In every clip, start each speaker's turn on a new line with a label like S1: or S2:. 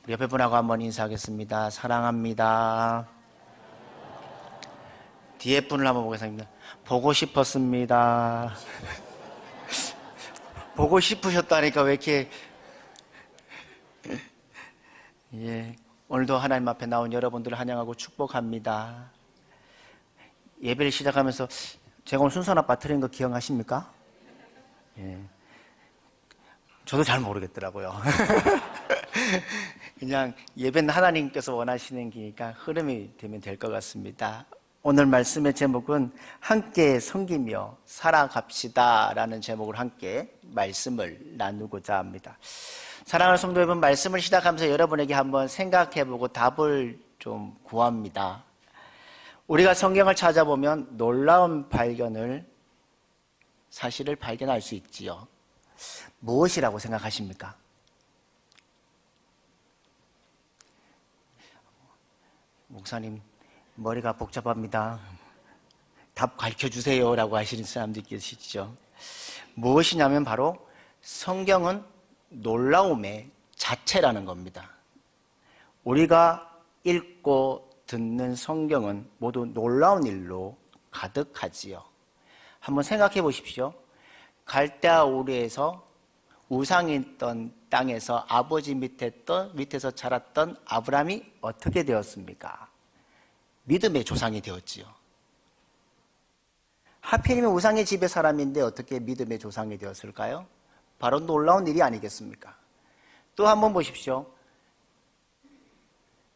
S1: 우리 옆에 분하고 한번 인사하겠습니다. 사랑합니다. 뒤에 분을 한번 보겠습니다. 보고 싶었습니다. 보고 싶으셨다니까 왜 이렇게. 예, 오늘도 하나님 앞에 나온 여러분들을 환영하고 축복합니다. 예배를 시작하면서 제가 오늘 순서나 빠뜨린 거 기억하십니까? 예, 저도 잘 모르겠더라고요. 그냥 예배는 하나님께서 원하시는 기니까 흐름이 되면 될 것 같습니다. 오늘 말씀의 제목은 함께 섬기며 살아갑시다 라는 제목으로 함께 말씀을 나누고자 합니다. 사랑하는 성도 여러분, 말씀을 시작하면서 여러분에게 한번 생각해보고 답을 좀 구합니다. 우리가 성경을 찾아보면 놀라운 사실을 발견할 수 있지요. 무엇이라고 생각하십니까? 목사님, 머리가 복잡합니다. 답 가르쳐주세요 라고 하시는 사람들이 계시죠. 무엇이냐면 바로 성경은 놀라움의 자체라는 겁니다. 우리가 읽고 듣는 성경은 모두 놀라운 일로 가득하지요. 한번 생각해 보십시오. 갈대아 우르에서 우상이 있던 땅에서 아버지 밑에서 자랐던 아브라함이 어떻게 되었습니까? 믿음의 조상이 되었지요. 하필이면 우상의 집의 사람인데 어떻게 믿음의 조상이 되었을까요? 바로 놀라운 일이 아니겠습니까? 또 한번 보십시오.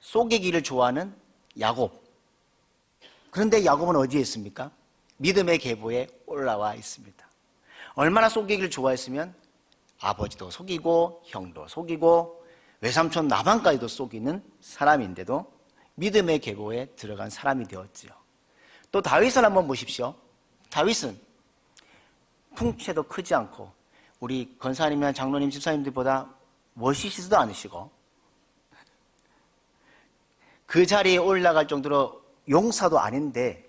S1: 속이기를 좋아하는 야곱. 그런데 야곱은 어디에 있습니까? 믿음의 계보에 올라와 있습니다. 얼마나 속이기를 좋아했으면 아버지도 속이고 형도 속이고 외삼촌 나방까지도 속이는 사람인데도 믿음의 계보에 들어간 사람이 되었지요. 또 다윗을 한번 보십시오. 다윗은 풍채도 크지 않고 우리 권사님이나 장로님, 집사님들보다 멋있지도 않으시고 그 자리에 올라갈 정도로 용사도 아닌데,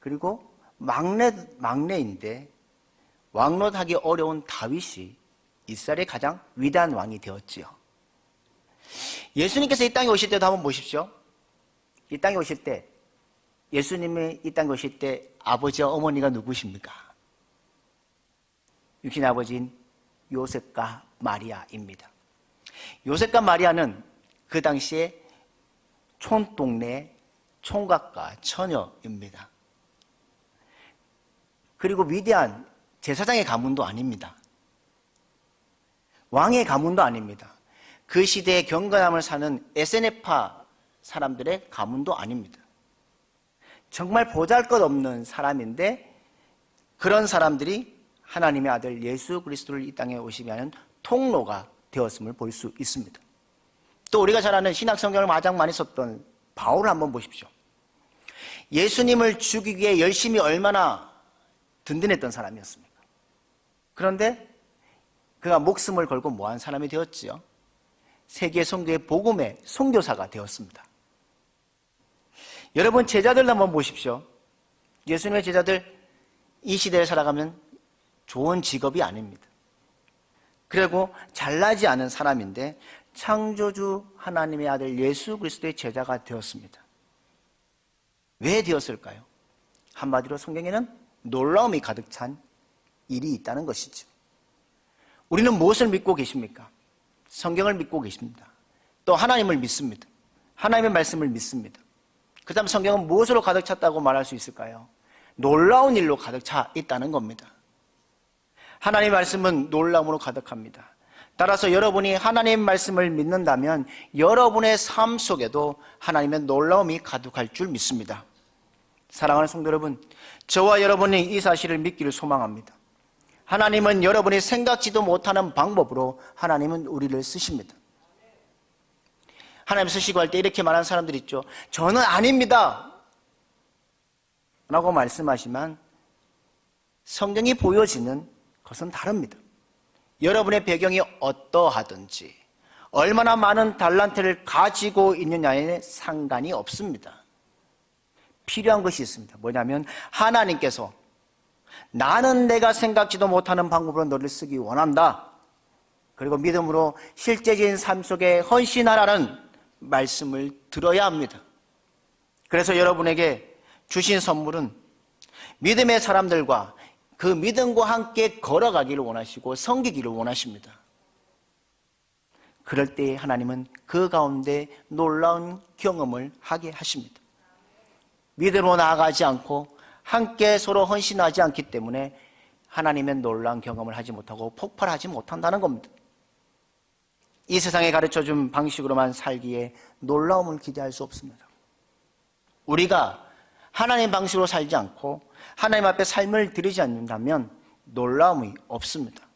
S1: 그리고 막내인데 왕노하기 어려운 다윗이 이스라엘의 가장 위대한 왕이 되었지요. 예수님께서 이 땅에 오실 때도 한번 보십시오. 이 땅에 오실 때, 예수님이 이 땅에 오실 때 아버지와 어머니가 누구십니까? 육신의 아버지인 요셉과 마리아입니다. 요셉과 마리아는 그 당시에 촌동네 총각과 처녀입니다. 그리고 위대한 제사장의 가문도 아닙니다. 왕의 가문도 아닙니다. 그 시대의 경건함을 사는 에세네파 사람들의 가문도 아닙니다. 정말 보잘것없는 사람인데 그런 사람들이 하나님의 아들 예수 그리스도를 이 땅에 오시게 하는 통로가 되었음을 볼 수 있습니다. 또 우리가 잘 아는 신약 성경을 가장 많이 썼던 바울을 한번 보십시오. 예수님을 죽이기 위해 열심히 얼마나 든든했던 사람이었습니까? 그런데 그가 목숨을 걸고 뭐한 사람이 되었지요? 세계 선교의 복음의 선교사가 되었습니다. 여러분, 제자들 한번 보십시오. 예수님의 제자들 이 시대를 살아가면 좋은 직업이 아닙니다. 그리고 잘나지 않은 사람인데 창조주 하나님의 아들 예수 그리스도의 제자가 되었습니다. 왜 되었을까요? 한마디로 성경에는 놀라움이 가득 찬 일이 있다는 것이죠. 우리는 무엇을 믿고 계십니까? 성경을 믿고 계십니다. 또 하나님을 믿습니다. 하나님의 말씀을 믿습니다. 그 다음 성경은 무엇으로 가득 찼다고 말할 수 있을까요? 놀라운 일로 가득 차 있다는 겁니다. 하나님의 말씀은 놀라움으로 가득합니다. 따라서 여러분이 하나님의 말씀을 믿는다면 여러분의 삶 속에도 하나님의 놀라움이 가득할 줄 믿습니다. 사랑하는 성도 여러분, 저와 여러분이 이 사실을 믿기를 소망합니다. 하나님은 여러분이 생각지도 못하는 방법으로 하나님은 우리를 쓰십니다. 하나님 쓰시고 할 때 이렇게 말하는 사람들 있죠. 저는 아닙니다 라고 말씀하시면 성경이 보여지는 것은 다릅니다. 여러분의 배경이 어떠하든지 얼마나 많은 달란트를 가지고 있느냐에 상관이 없습니다. 필요한 것이 있습니다. 뭐냐면 하나님께서 나는 내가 생각지도 못하는 방법으로 너를 쓰기 원한다. 그리고 믿음으로 실제적인 삶 속에 헌신하라는 말씀을 들어야 합니다. 그래서 여러분에게 주신 선물은 믿음의 사람들과 그 믿음과 함께 걸어가기를 원하시고 섬기기를 원하십니다. 그럴 때 하나님은 그 가운데 놀라운 경험을 하게 하십니다. 믿음으로 나아가지 않고 함께 서로 헌신하지 않기 때문에 하나님의 놀라운 경험을 하지 못하고 폭발하지 못한다는 겁니다. 이 세상에 가르쳐준 방식으로만 살기에 놀라움을 기대할 수 없습니다. 우리가 하나님 방식으로 살지 않고 하나님 앞에 삶을 드리지 않는다면 놀라움이 없습니다.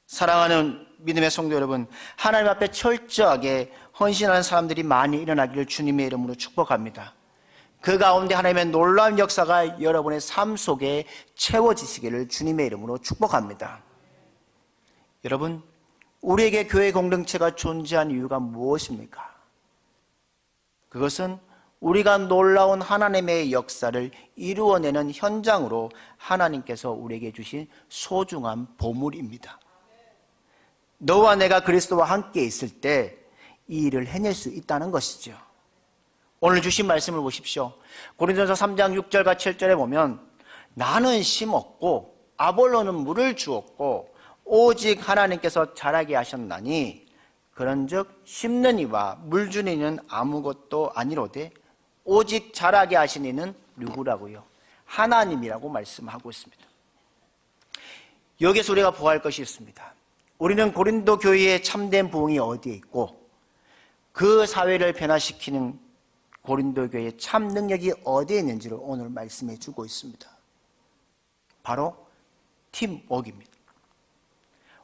S1: 사랑하는 믿음의 성도 여러분, 하나님 앞에 철저하게 헌신하는 사람들이 많이 일어나기를 주님의 이름으로 축복합니다. 그 가운데 하나님의 놀라운 역사가 여러분의 삶 속에 채워지시기를 주님의 이름으로 축복합니다. 여러분, 우리에게 교회 공동체가 존재한 이유가 무엇입니까? 그것은 우리가 놀라운 하나님의 역사를 이루어내는 현장으로 하나님께서 우리에게 주신 소중한 보물입니다. 너와 내가 그리스도와 함께 있을 때 이 일을 해낼 수 있다는 것이죠. 오늘 주신 말씀을 보십시오. 고린도전서 3장 6절과 7절에 보면 나는 심었고 아볼로는 물을 주었고 오직 하나님께서 자라게 하셨나니 그런즉 심는 이와 물 주는 이는 아무것도 아니로되 오직 자라게 하신 이는 누구라고요? 하나님이라고 말씀하고 있습니다. 여기서 우리가 보아할 것이 있습니다. 우리는 고린도 교회의 참된 부흥이 어디에 있고 그 사회를 변화시키는 고린도 교회의 참 능력이 어디에 있는지를 오늘 말씀해 주고 있습니다. 바로 팀워크입니다.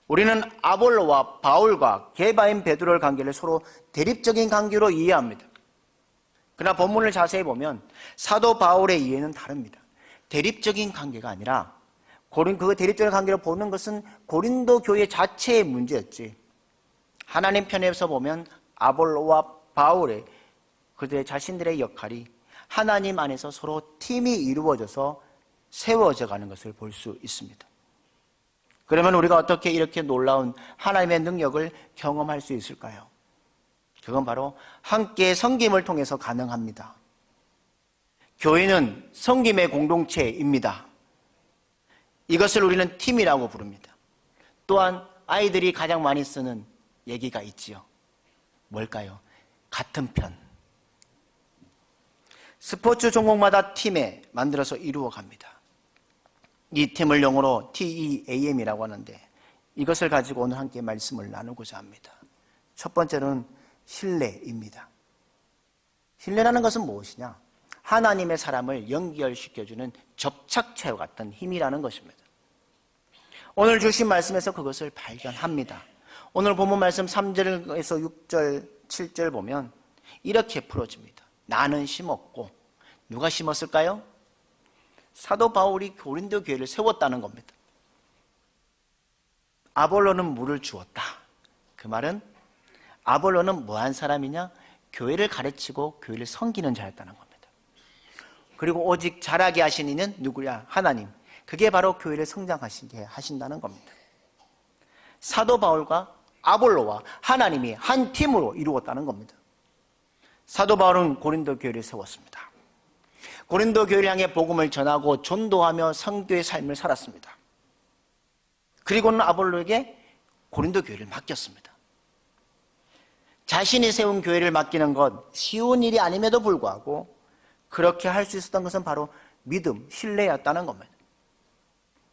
S1: 우리는 아볼로와 바울과 게바인 베드로의 관계를 서로 대립적인 관계로 이해합니다. 그러나 본문을 자세히 보면 사도 바울의 이해는 다릅니다. 대립적인 관계가 아니라 그 대립적인 관계를 보는 것은 고린도 교회 자체의 문제였지, 하나님 편에서 보면 아볼로와 바울의 그들의 자신들의 역할이 하나님 안에서 서로 팀이 이루어져서 세워져 가는 것을 볼 수 있습니다. 그러면 우리가 어떻게 이렇게 놀라운 하나님의 능력을 경험할 수 있을까요? 그건 바로 함께 섬김을 통해서 가능합니다. 교회는 섬김의 공동체입니다. 이것을 우리는 팀이라고 부릅니다. 또한 아이들이 가장 많이 쓰는 얘기가 있지요. 뭘까요? 같은 편. 스포츠 종목마다 팀에 만들어서 이루어갑니다. 이 팀을 영어로 TEAM이라고 하는데 이것을 가지고 오늘 함께 말씀을 나누고자 합니다. 첫 번째는 신뢰입니다. 신뢰라는 것은 무엇이냐? 하나님의 사람을 연결시켜주는 접착체와 같은 힘이라는 것입니다. 오늘 주신 말씀에서 그것을 발견합니다. 오늘 본문 말씀 3절에서 6절, 7절 보면 이렇게 풀어집니다. 나는 심었고, 누가 심었을까요? 사도 바울이 고린도 교회를 세웠다는 겁니다. 아볼로는 물을 주었다. 그 말은 아볼로는 뭐한 사람이냐? 교회를 가르치고 교회를 섬기는 자였다는 겁니다. 그리고 오직 자라게 하신 이는 누구냐? 하나님. 그게 바로 교회를 성장하시게 하신다는 겁니다. 사도 바울과 아볼로와 하나님이 한 팀으로 이루었다는 겁니다. 사도 바울은 고린도 교회를 세웠습니다. 고린도 교회를 향해 복음을 전하고 전도하며 성교의 삶을 살았습니다. 그리고는 아볼로에게 고린도 교회를 맡겼습니다. 자신이 세운 교회를 맡기는 것 쉬운 일이 아님에도 불구하고 그렇게 할 수 있었던 것은 바로 믿음, 신뢰였다는 겁니다.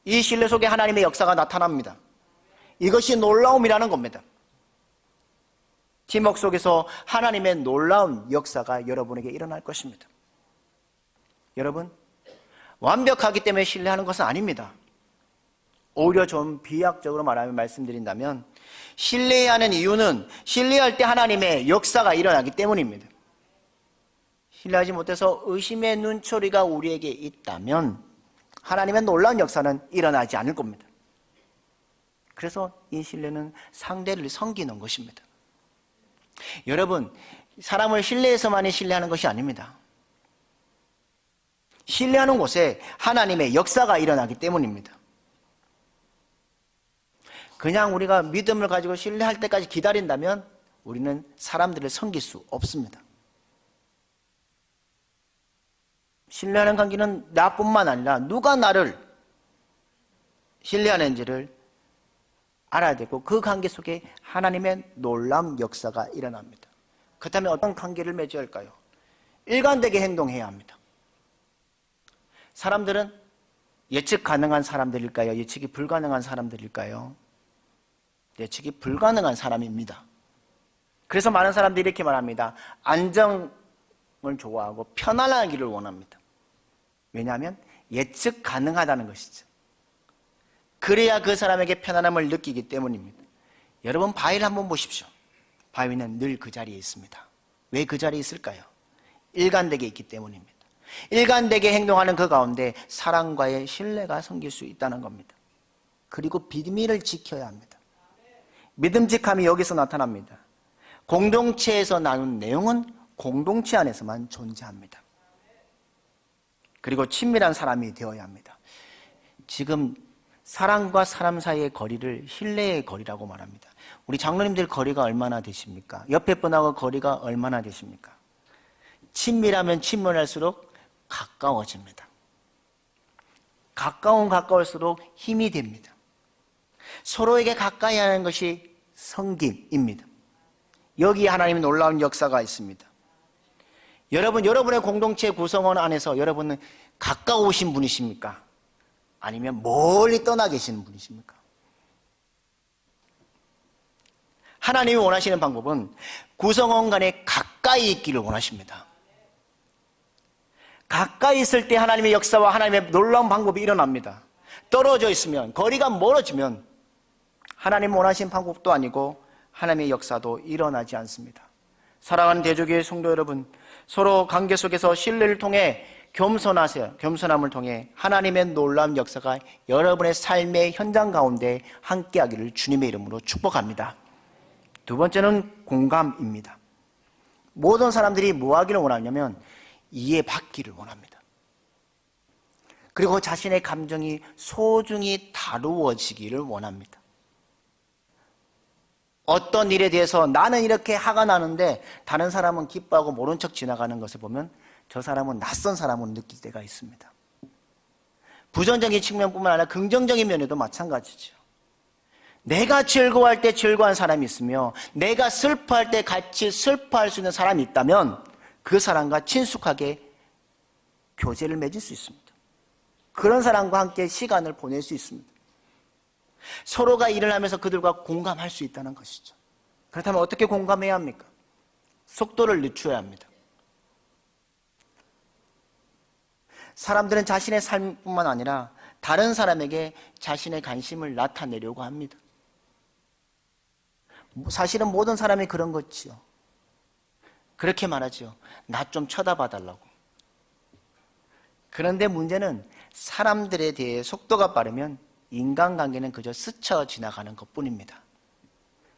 S1: 이 신뢰 속에 하나님의 역사가 나타납니다. 이것이 놀라움이라는 겁니다. 팀워크 속에서 하나님의 놀라운 역사가 여러분에게 일어날 것입니다. 여러분, 완벽하기 때문에 신뢰하는 것은 아닙니다. 오히려 좀 비약적으로 말씀드린다면 신뢰해야 하는 이유는 신뢰할 때 하나님의 역사가 일어나기 때문입니다. 신뢰하지 못해서 의심의 눈초리가 우리에게 있다면 하나님의 놀라운 역사는 일어나지 않을 겁니다. 그래서 이 신뢰는 상대를 섬기는 것입니다. 여러분, 사람을 신뢰해서만이 신뢰하는 것이 아닙니다. 신뢰하는 곳에 하나님의 역사가 일어나기 때문입니다. 그냥 우리가 믿음을 가지고 신뢰할 때까지 기다린다면 우리는 사람들을 섬길 수 없습니다. 신뢰하는 관계는 나뿐만 아니라 누가 나를 신뢰하는지를 알아야 되고 그 관계 속에 하나님의 놀라운 역사가 일어납니다. 그렇다면 어떤 관계를 맺어야 할까요? 일관되게 행동해야 합니다. 사람들은 예측 가능한 사람들일까요? 예측이 불가능한 사람들일까요? 예측이 불가능한 사람입니다. 그래서 많은 사람들이 이렇게 말합니다. 안정을 좋아하고 편안하기를 원합니다. 왜냐하면 예측 가능하다는 것이죠. 그래야 그 사람에게 편안함을 느끼기 때문입니다. 여러분 바위를 한번 보십시오. 바위는 늘 그 자리에 있습니다. 왜 그 자리에 있을까요? 일관되게 있기 때문입니다. 일관되게 행동하는 그 가운데 사랑과의 신뢰가 생길 수 있다는 겁니다. 그리고 비밀을 지켜야 합니다. 믿음직함이 여기서 나타납니다. 공동체에서 나눈 내용은 공동체 안에서만 존재합니다. 그리고 친밀한 사람이 되어야 합니다. 지금 사람과 사람 사이의 거리를 신뢰의 거리라고 말합니다. 우리 장로님들 거리가 얼마나 되십니까? 옆에 분하고 거리가 얼마나 되십니까? 친밀하면 친밀할수록 가까워집니다. 가까울수록 힘이 됩니다. 서로에게 가까이 하는 것이 섬김입니다. 여기에 하나님의 놀라운 역사가 있습니다. 여러분의 공동체 구성원 안에서 여러분은 가까우신 분이십니까? 아니면 멀리 떠나 계시는 분이십니까? 하나님이 원하시는 방법은 구성원 간에 가까이 있기를 원하십니다. 가까이 있을 때 하나님의 역사와 하나님의 놀라운 방법이 일어납니다. 떨어져 있으면, 거리가 멀어지면 하나님 원하시는 방법도 아니고 하나님의 역사도 일어나지 않습니다. 사랑하는 대조교회 성도 여러분, 서로 관계 속에서 신뢰를 통해 겸손하세요. 겸손함을 통해 하나님의 놀라운 역사가 여러분의 삶의 현장 가운데 함께하기를 주님의 이름으로 축복합니다. 두 번째는 공감입니다. 모든 사람들이 뭐 하기를 원하냐면 이해받기를 원합니다. 그리고 자신의 감정이 소중히 다루어지기를 원합니다. 어떤 일에 대해서 나는 이렇게 화가 나는데 다른 사람은 기뻐하고 모른 척 지나가는 것을 보면 저 사람은 낯선 사람으로 느낄 때가 있습니다. 부정적인 측면뿐만 아니라 긍정적인 면에도 마찬가지죠. 내가 즐거워할 때 즐거워하는 사람이 있으며 내가 슬퍼할 때 같이 슬퍼할 수 있는 사람이 있다면 그 사람과 친숙하게 교제를 맺을 수 있습니다. 그런 사람과 함께 시간을 보낼 수 있습니다. 서로가 일을 하면서 그들과 공감할 수 있다는 것이죠. 그렇다면 어떻게 공감해야 합니까? 속도를 늦춰야 합니다. 사람들은 자신의 삶뿐만 아니라 다른 사람에게 자신의 관심을 나타내려고 합니다. 사실은 모든 사람이 그런 거지요. 그렇게 말하죠. 나 좀 쳐다봐 달라고. 그런데 문제는 사람들에 대해 속도가 빠르면 인간관계는 그저 스쳐 지나가는 것뿐입니다.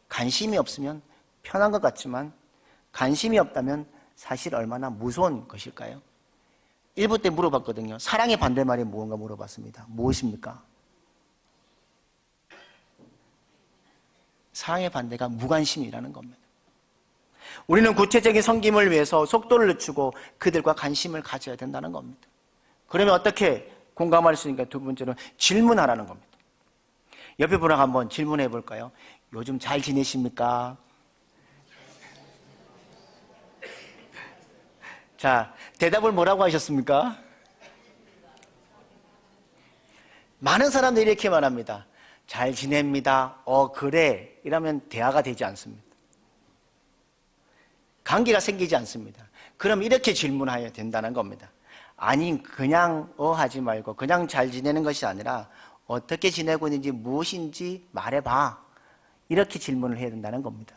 S1: 관심이 없으면 편한 것 같지만 관심이 없다면 사실 얼마나 무서운 것일까요? 1부 때 물어봤거든요. 사랑의 반대말이 무언가 물어봤습니다. 무엇입니까? 사랑의 반대가 무관심이라는 겁니다. 우리는 구체적인 섬김을 위해서 속도를 늦추고 그들과 관심을 가져야 된다는 겁니다. 그러면 어떻게 공감할 수 있는가? 두 번째는 질문하라는 겁니다. 옆에 분하고 한번 질문해 볼까요? 요즘 잘 지내십니까? 자, 대답을 뭐라고 하셨습니까? 많은 사람들이 이렇게 말합니다. 잘 지냅니다. 그래. 이러면 대화가 되지 않습니다. 관계가 생기지 않습니다. 그럼 이렇게 질문해야 된다는 겁니다. 아니, 그냥 하지 말고 그냥 잘 지내는 것이 아니라 어떻게 지내고 있는지 무엇인지 말해봐. 이렇게 질문을 해야 된다는 겁니다.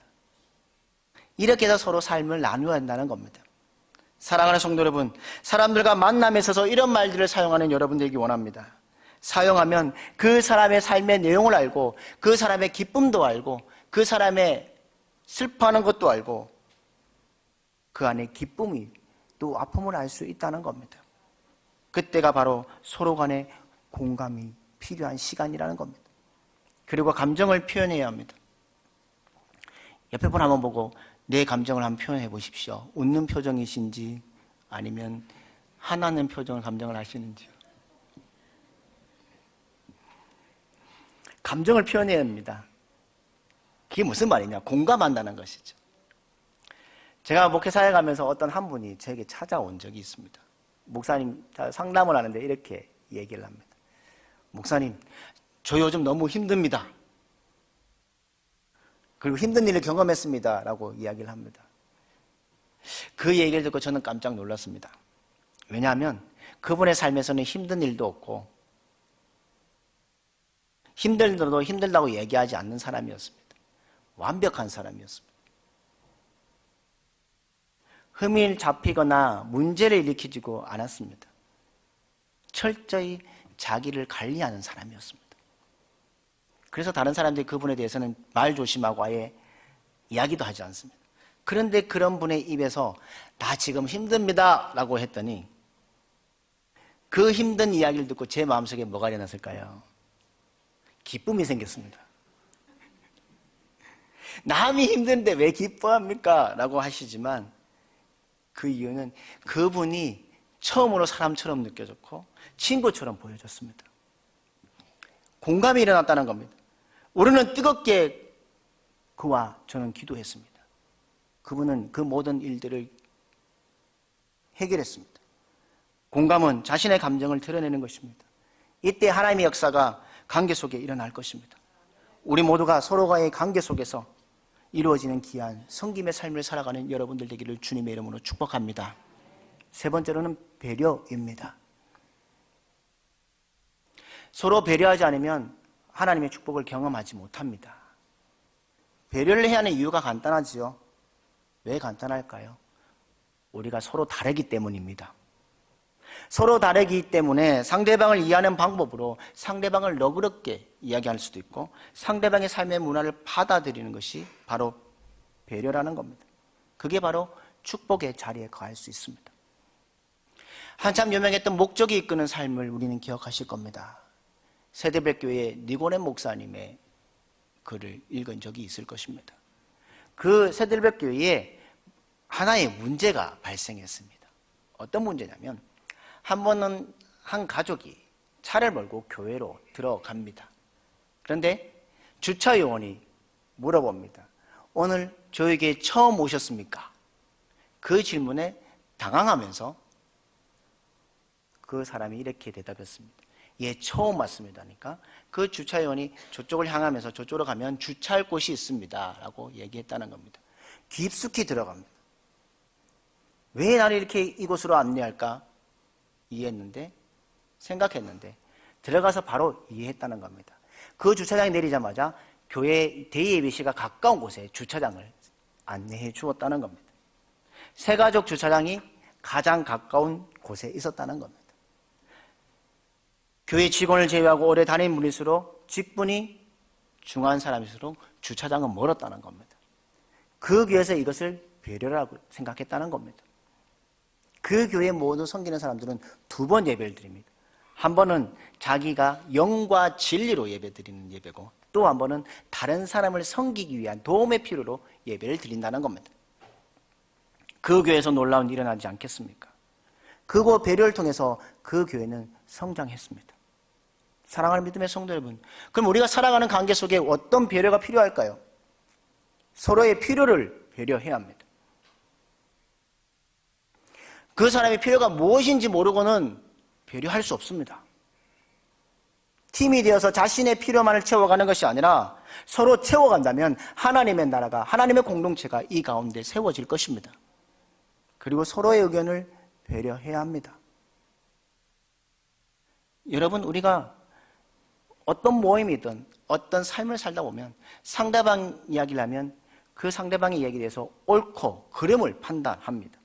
S1: 이렇게 해서 서로 삶을 나누어야 한다는 겁니다. 사랑하는 성도 여러분, 사람들과 만남에 있어서 이런 말들을 사용하는 여러분들에게 원합니다. 사용하면 그 사람의 삶의 내용을 알고 그 사람의 기쁨도 알고 그 사람의 슬퍼하는 것도 알고 그 안에 기쁨이 또 아픔을 알 수 있다는 겁니다. 그때가 바로 서로 간의 공감이 필요한 시간이라는 겁니다. 그리고 감정을 표현해야 합니다. 옆에 분 한번 보고 내 감정을 한번 표현해 보십시오. 웃는 표정이신지 아니면 화나는 표정을 감정을 하시는지요. 감정을 표현해야 합니다. 그게 무슨 말이냐? 공감한다는 것이죠. 제가 목회사에 가면서 어떤 한 분이 저에게 찾아온 적이 있습니다. 목사님, 상담을 하는데 이렇게 얘기를 합니다. 목사님, 저 요즘 너무 힘듭니다. 그리고 힘든 일을 경험했습니다. 라고 이야기를 합니다. 그 얘기를 듣고 저는 깜짝 놀랐습니다. 왜냐하면 그분의 삶에서는 힘든 일도 없고 힘들더라도 힘들다고 얘기하지 않는 사람이었습니다. 완벽한 사람이었습니다. 흠이 잡히거나 문제를 일으키지고 않았습니다. 철저히 자기를 관리하는 사람이었습니다. 그래서 다른 사람들이 그분에 대해서는 말 조심하고 아예 이야기도 하지 않습니다. 그런데 그런 분의 입에서 나 지금 힘듭니다 라고 했더니 그 힘든 이야기를 듣고 제 마음속에 뭐가 일어났을까요? 기쁨이 생겼습니다. 남이 힘든데 왜 기뻐합니까? 라고 하시지만 그 이유는 그분이 처음으로 사람처럼 느껴졌고 친구처럼 보여졌습니다. 공감이 일어났다는 겁니다. 우리는 뜨겁게 그와 저는 기도했습니다. 그분은 그 모든 일들을 해결했습니다. 공감은 자신의 감정을 드러내는 것입니다. 이때 하나님의 역사가 관계 속에 일어날 것입니다. 우리 모두가 서로와의 관계 속에서 이루어지는 귀한 섬김의 삶을 살아가는 여러분들 되기를 주님의 이름으로 축복합니다. 세 번째로는 배려입니다. 서로 배려하지 않으면 하나님의 축복을 경험하지 못합니다. 배려를 해야 하는 이유가 간단하지요. 왜 간단할까요? 우리가 서로 다르기 때문입니다. 서로 다르기 때문에 상대방을 이해하는 방법으로 상대방을 너그럽게 이야기할 수도 있고 상대방의 삶의 문화를 받아들이는 것이 바로 배려라는 겁니다. 그게 바로 축복의 자리에 거할 수 있습니다. 한참 유명했던 목적이 이끄는 삶을 우리는 기억하실 겁니다. 세대백교회 니고네 목사님의 글을 읽은 적이 있을 것입니다. 그 세대백교회에 하나의 문제가 발생했습니다. 어떤 문제냐면 한 번은 한 가족이 차를 몰고 교회로 들어갑니다. 그런데 주차 요원이 물어봅니다. 오늘 저에게 처음 오셨습니까? 그 질문에 당황하면서 그 사람이 이렇게 대답했습니다. 예, 처음 왔습니다니까. 그 주차 요원이 저쪽을 향하면서 저쪽으로 가면 주차할 곳이 있습니다 라고 얘기했다는 겁니다. 깊숙이 들어갑니다. 왜 나를 이렇게 이곳으로 안내할까? 생각했는데 들어가서 바로 이해했다는 겁니다. 그 주차장에 내리자마자 교회 대예배시가 가까운 곳에 주차장을 안내해 주었다는 겁니다. 새가족 주차장이 가장 가까운 곳에 있었다는 겁니다. 교회 직원을 제외하고 오래 다닌 분일수록 직분이 중요한 사람일수록 주차장은 멀었다는 겁니다. 그 교회에서 이것을 배려라고 생각했다는 겁니다. 그 교회 모두 섬기는 사람들은 두 번 예배를 드립니다. 한 번은 자기가 영과 진리로 예배 드리는 예배고 또 한 번은 다른 사람을 섬기기 위한 도움의 필요로 예배를 드린다는 겁니다. 그 교회에서 놀라운 일이 일어나지 않겠습니까? 그거 배려를 통해서 그 교회는 성장했습니다. 사랑하는 믿음의 성도 여러분, 그럼 우리가 살아가는 관계 속에 어떤 배려가 필요할까요? 서로의 필요를 배려해야 합니다. 그 사람의 필요가 무엇인지 모르고는 배려할 수 없습니다. 팀이 되어서 자신의 필요만을 채워가는 것이 아니라 서로 채워간다면 하나님의 나라가, 하나님의 공동체가 이 가운데 세워질 것입니다. 그리고 서로의 의견을 배려해야 합니다. 여러분, 우리가 어떤 모임이든 어떤 삶을 살다 보면 상대방 이야기를 하면 그 상대방의 이야기에 대해서 옳고 그름을 판단합니다.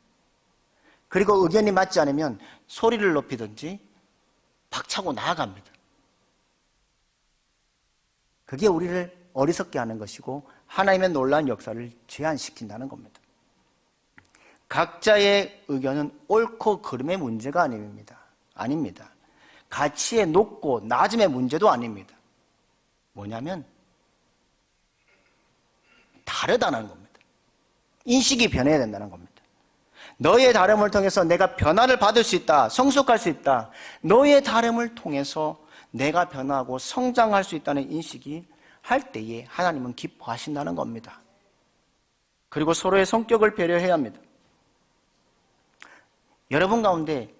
S1: 그리고 의견이 맞지 않으면 소리를 높이든지 박차고 나아갑니다. 그게 우리를 어리석게 하는 것이고 하나님의 놀라운 역사를 제한시킨다는 겁니다. 각자의 의견은 옳고 그름의 문제가 아닙니다. 가치의 높고 낮음의 문제도 아닙니다. 뭐냐면 다르다는 겁니다. 인식이 변해야 된다는 겁니다. 너의 다름을 통해서 내가 변화를 받을 수 있다, 성숙할 수 있다. 너의 다름을 통해서 내가 변화하고 성장할 수 있다는 인식이 할 때에 하나님은 기뻐하신다는 겁니다. 그리고 서로의 성격을 배려해야 합니다. 여러분 가운데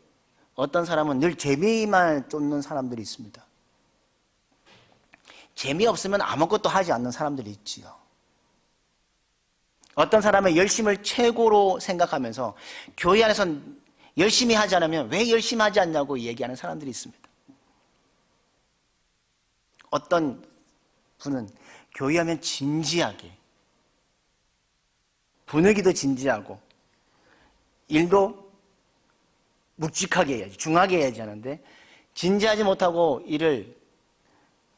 S1: 어떤 사람은 늘 재미만 쫓는 사람들이 있습니다. 재미없으면 아무것도 하지 않는 사람들이 있지요. 어떤 사람은 열심을 최고로 생각하면서 교회 안에서 열심히 하지 않으면 왜 열심히 하지 않냐고 얘기하는 사람들이 있습니다. 어떤 분은 교회 하면 진지하게, 분위기도 진지하고 일도 묵직하게 해야지, 중하게 해야지 하는데 진지하지 못하고 일을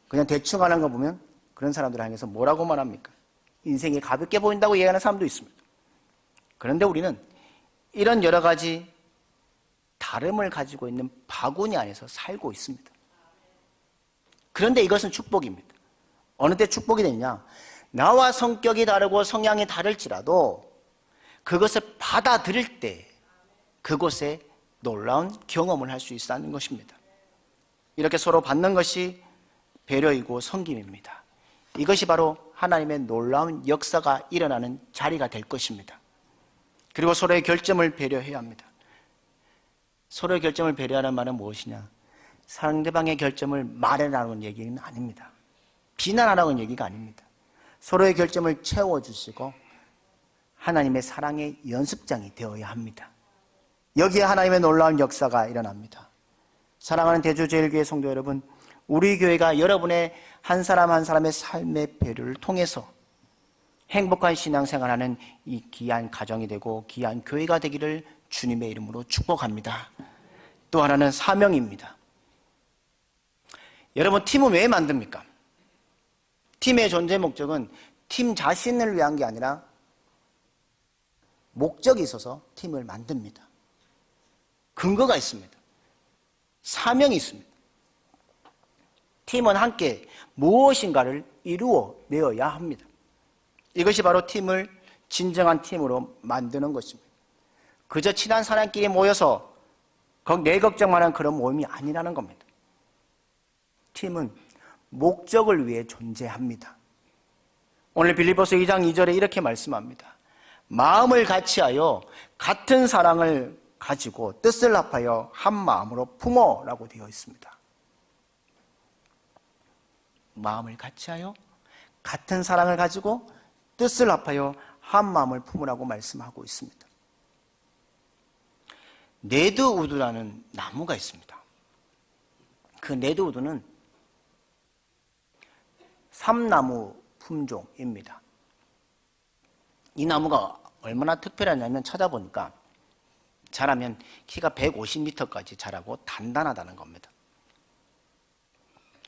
S1: 그냥 대충 하는 거 보면 그런 사람들을 향해서 뭐라고 말합니까? 인생이 가볍게 보인다고 얘기하는 사람도 있습니다. 그런데 우리는 이런 여러 가지 다름을 가지고 있는 바구니 안에서 살고 있습니다. 그런데 이것은 축복입니다. 어느 때 축복이 되느냐? 나와 성격이 다르고 성향이 다를지라도 그것을 받아들일 때 그곳에 놀라운 경험을 할 수 있다는 것입니다. 이렇게 서로 받는 것이 배려이고 섬김입니다. 이것이 바로 하나님의 놀라운 역사가 일어나는 자리가 될 것입니다. 그리고 서로의 결점을 배려해야 합니다. 서로의 결점을 배려하는 말은 무엇이냐? 상대방의 결점을 말해라는 얘기는 아닙니다. 비난하라는 얘기가 아닙니다. 서로의 결점을 채워주시고 하나님의 사랑의 연습장이 되어야 합니다. 여기에 하나님의 놀라운 역사가 일어납니다. 사랑하는 대주제일교회 성도 여러분, 우리 교회가 여러분의 한 사람 한 사람의 삶의 배려를 통해서 행복한 신앙생활하는 이 귀한 가정이 되고 귀한 교회가 되기를 주님의 이름으로 축복합니다. 또 하나는 사명입니다. 여러분, 팀은 왜 만듭니까? 팀의 존재 목적은 팀 자신을 위한 게 아니라 목적이 있어서 팀을 만듭니다. 근거가 있습니다. 사명이 있습니다. 팀은 함께 무엇인가를 이루어내어야 합니다. 이것이 바로 팀을 진정한 팀으로 만드는 것입니다. 그저 친한 사람끼리 모여서 내 걱정만 하는 그런 모임이 아니라는 겁니다. 팀은 목적을 위해 존재합니다. 오늘 빌립보서 2장 2절에 이렇게 말씀합니다. 마음을 같이하여 같은 사랑을 가지고 뜻을 합하여 한 마음으로 품어라고 되어 있습니다. 마음을 같이하여 같은 사랑을 가지고 뜻을 합하여 한 마음을 품으라고 말씀하고 있습니다. 네드우드라는 나무가 있습니다. 그 네드우드는 삼나무 품종입니다. 이 나무가 얼마나 특별하냐면 찾아보니까 자라면 키가 150m까지 자라고 단단하다는 겁니다.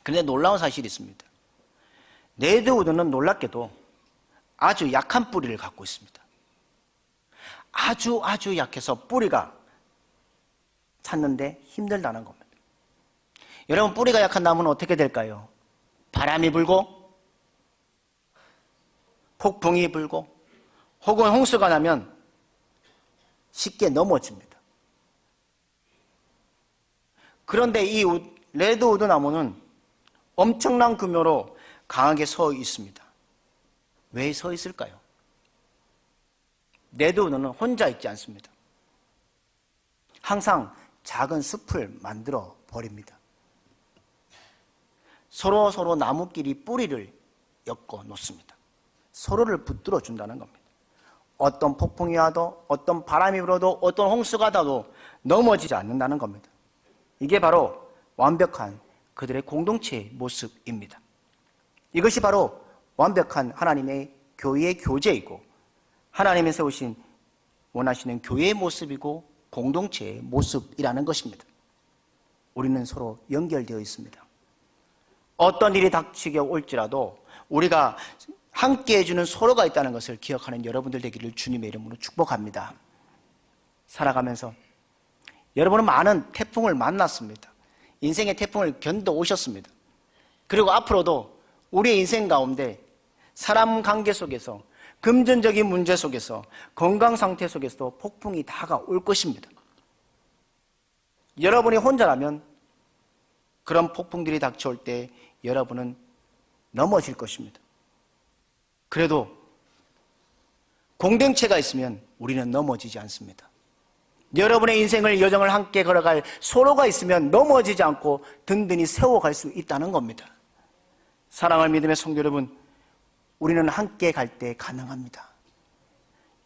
S1: 그런데 놀라운 사실이 있습니다. 네드우드는 놀랍게도 아주 약한 뿌리를 갖고 있습니다. 아주 약해서 뿌리가 찾는데 힘들다는 겁니다. 여러분, 뿌리가 약한 나무는 어떻게 될까요? 바람이 불고 폭풍이 불고 혹은 홍수가 나면 쉽게 넘어집니다. 그런데 이 레드우드 나무는 엄청난 규모로 강하게 서 있습니다. 왜 서 있을까요? 레드우드는 혼자 있지 않습니다. 항상 작은 숲을 만들어 버립니다. 서로 나무끼리 뿌리를 엮어 놓습니다. 서로를 붙들어 준다는 겁니다. 어떤 폭풍이 와도 어떤 바람이 불어도 어떤 홍수가 나도 넘어지지 않는다는 겁니다. 이게 바로 완벽한 그들의 공동체의 모습입니다. 이것이 바로 완벽한 하나님의 교회의 교제이고 하나님이 세우신 원하시는 교회의 모습이고 공동체의 모습이라는 것입니다. 우리는 서로 연결되어 있습니다. 어떤 일이 닥치게 올지라도 우리가 함께 해주는 서로가 있다는 것을 기억하는 여러분들 되기를 주님의 이름으로 축복합니다. 살아가면서 여러분은 많은 태풍을 만났습니다. 인생의 태풍을 견뎌 오셨습니다. 그리고 앞으로도 우리의 인생 가운데 사람 관계 속에서 금전적인 문제 속에서, 건강 상태 속에서도 폭풍이 다가올 것입니다. 여러분이 혼자라면 그런 폭풍들이 닥쳐올 때 여러분은 넘어질 것입니다. 그래도 공동체가 있으면 우리는 넘어지지 않습니다. 여러분의 인생을, 여정을 함께 걸어갈 서로가 있으면 넘어지지 않고 든든히 세워갈 수 있다는 겁니다. 사랑을 믿음의 성도 여러분, 우리는 함께 갈 때 가능합니다.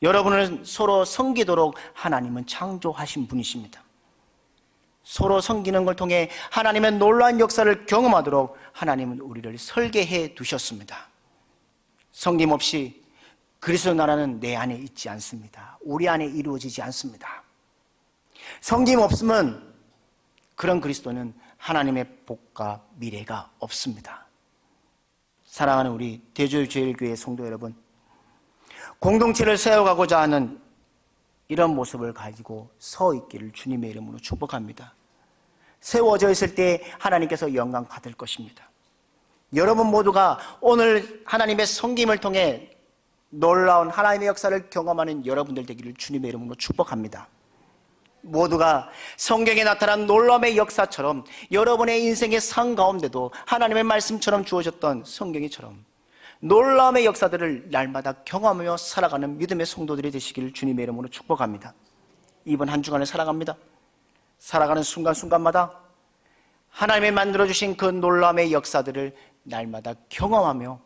S1: 여러분은 서로 섬기도록 하나님은 창조하신 분이십니다. 서로 섬기는 걸 통해 하나님의 놀라운 역사를 경험하도록 하나님은 우리를 설계해 두셨습니다. 섬김 없이 그리스도 나라는 내 안에 있지 않습니다. 우리 안에 이루어지지 않습니다. 섬김 없으면 그런 그리스도는 하나님의 복과 미래가 없습니다. 사랑하는 우리 대주제일교회 성도 여러분, 공동체를 세워가고자 하는 이런 모습을 가지고 서 있기를 주님의 이름으로 축복합니다. 세워져 있을 때 하나님께서 영광 받을 것입니다. 여러분 모두가 오늘 하나님의 섬김을 통해 놀라운 하나님의 역사를 경험하는 여러분들 되기를 주님의 이름으로 축복합니다. 모두가 성경에 나타난 놀라움의 역사처럼 여러분의 인생의 상 가운데도 하나님의 말씀처럼 주어졌던 성경이처럼 놀라움의 역사들을 날마다 경험하며 살아가는 믿음의 성도들이 되시기를 주님의 이름으로 축복합니다. 이번 한 주간을 살아갑니다. 살아가는 순간순간마다 하나님이 만들어주신 그 놀라움의 역사들을 날마다 경험하며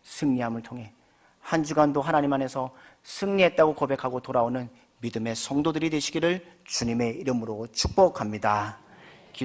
S1: 승리함을 통해 한 주간도 하나님 안에서 승리했다고 고백하고 돌아오는 믿음의 성도들이 되시기를 주님의 이름으로 축복합니다.